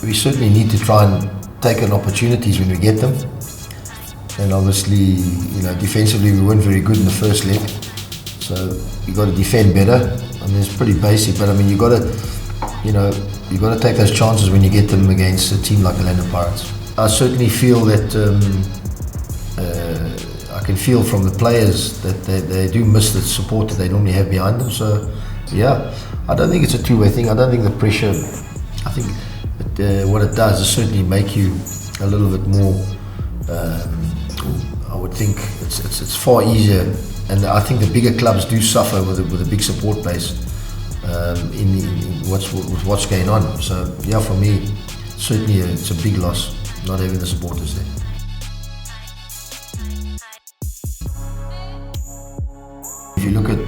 we certainly need to try and take on opportunities when we get them. And obviously, defensively we weren't very good in the first leg, so you got to defend better. I mean, it's pretty basic, but I mean, you got to take those chances when you get them against a team like the Orlando Pirates. I certainly feel that I can feel from the players that they do miss the support that they normally have behind them. So, yeah, I don't think it's a two-way thing. I don't think the pressure. I think what it does is certainly make you a little bit more. I would think it's far easier, and I think the bigger clubs do suffer with a big support base in what's going on. So yeah, for me, certainly it's a big loss not having the supporters there. If you look at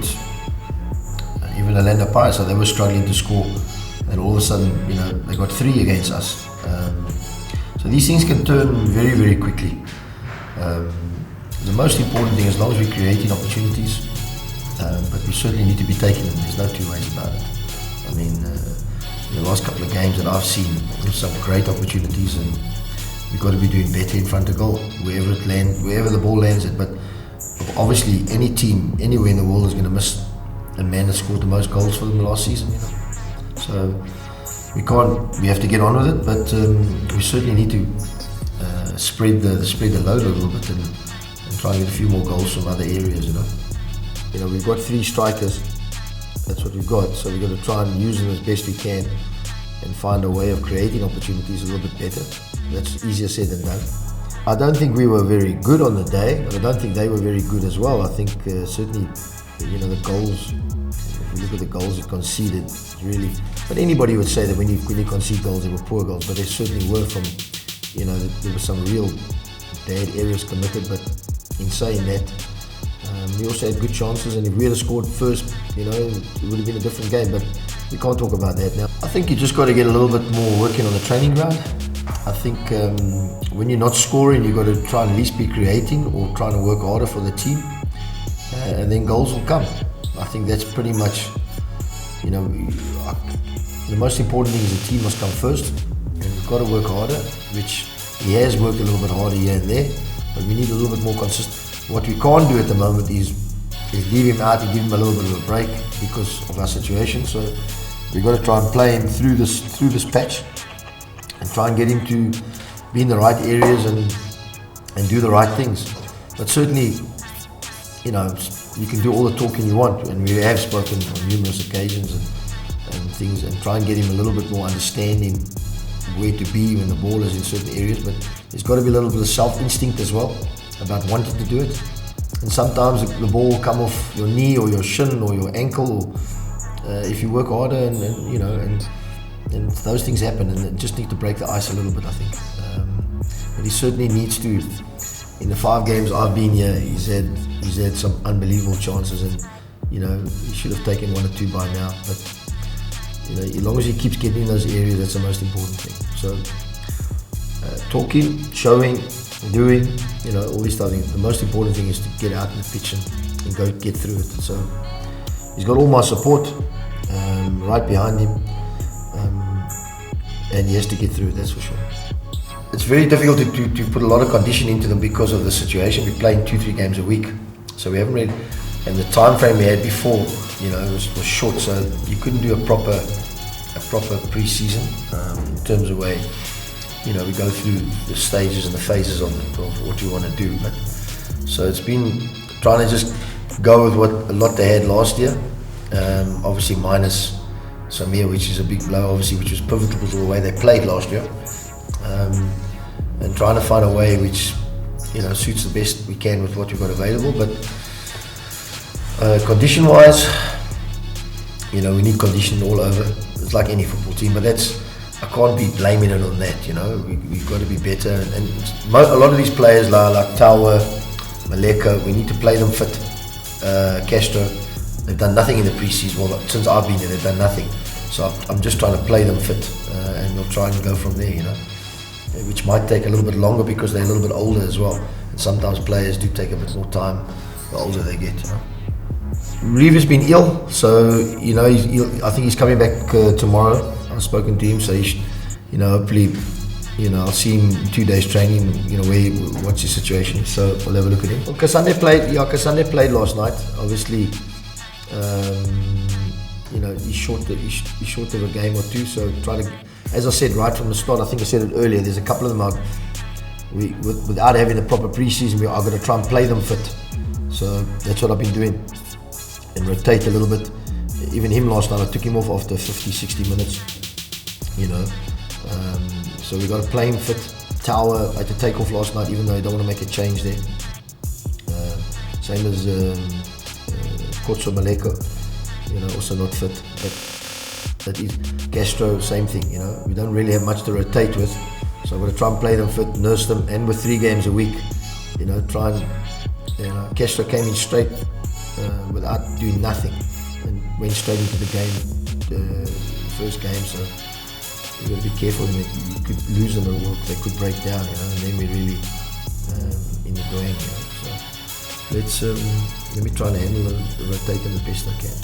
even the Orlando Pirates, so they were struggling to score, and all of a sudden, they got 3 against us. So these things can turn very, very quickly. The most important thing, as long as we're creating opportunities, but we certainly need to be taking them. There's no two ways about it. I mean, the last couple of games that I've seen, there's some great opportunities, and we've got to be doing better in front of goal, wherever the ball lands it. But obviously, any team, anywhere in the world is going to miss a man that scored the most goals for them last season. So we have to get on with it, but we certainly need to spread the load a little bit and try and get a few more goals from other areas. We've got 3 strikers. That's what we've got. So we've got to try and use them as best we can and find a way of creating opportunities a little bit better. That's easier said than done. I don't think we were very good on the day, but I don't think they were very good as well. I think certainly, the goals. If you look at the goals it conceded, really. But anybody would say that when you concede goals, they were poor goals. But they certainly were from. There were some real bad errors committed. But in saying that, we also had good chances, and if we had scored first, it would have been a different game. But we can't talk about that now. I think you just got to get a little bit more working on the training ground. I think when you're not scoring, you've got to try and at least be creating or trying to work harder for the team, and then goals will come. I think that's pretty much, the most important thing is the team must come first, and we've got to work harder, which he has worked a little bit harder here and there, but we need a little bit more consistent. What we can't do at the moment is leave him out and give him a little bit of a break because of our situation. So we've got to try and play him through this patch and try and get him to be in the right areas and do the right things. But certainly, you can do all the talking you want, and we have spoken on numerous occasions and things, and try and get him a little bit more understanding where to be when the ball is in certain areas. But there's got to be a little bit of self-instinct as well about wanting to do it. And sometimes the ball will come off your knee or your shin or your ankle, or if you work harder, and those things happen, and it just need to break the ice a little bit, I think. But he certainly needs to. In the 5 games I've been here, he's had some unbelievable chances, and he should have taken 1 or 2 by now. But as long as he keeps getting in those areas, that's the most important thing. So talking, showing, doing, all these type of things. The most important thing is to get out in the pitch and go get through it. So he's got all my support right behind him, and he has to get through it, that's for sure. It's very difficult to put a lot of condition into them because of the situation. We're playing 2-3 games a week, so we haven't really, and the time frame we had before, was short, so you couldn't do a proper pre-season in terms of way, we go through the stages and the phases of what you want to do. But so it's been trying to just go with what a lot they had last year, obviously minus Samir, which is a big blow, obviously, which was pivotal to the way they played last year. And trying to find a way which suits the best we can with what we've got available. But condition wise, we need condition all over. It's like any football team, but I can't be blaming it on that. We've got to be better, and a lot of these players like Tower, Maleka, we need to play them fit. Castro, they've done nothing in the pre-season. Well, since I've been here, they've done nothing. So I'm just trying to play them fit, and we'll try and go from there, which might take a little bit longer because they're a little bit older as well. And sometimes players do take a bit more time the older they get. Reeve's been ill, so I think he's coming back tomorrow. I've spoken to him, so he hopefully, I'll see him in 2 days training, what's his situation. So we'll have a look at him. Well, Kasande played last night. Obviously, he's short of a game or two. So as I said right from the start, I think I said it earlier, there's a couple of them without having a proper pre-season, we are going to try and play them fit. So that's what I've been doing, and rotate a little bit. Even him last night, I took him off after 50-60 minutes. So we got to play him fit. Tower, I had to take off last night, even though I don't want to make a change there. Same as Kotso Maleko, also not fit. But that is Castro, same thing. We don't really have much to rotate with. So I'm going to try and play them fit, nurse them, and with 3 games a week, try and. Castro came in straight without doing nothing and went straight into the game, first game. So you got to be careful. You could lose them, or they could break down, and then we're really in the going. So let me try and handle the rotate them the best I can.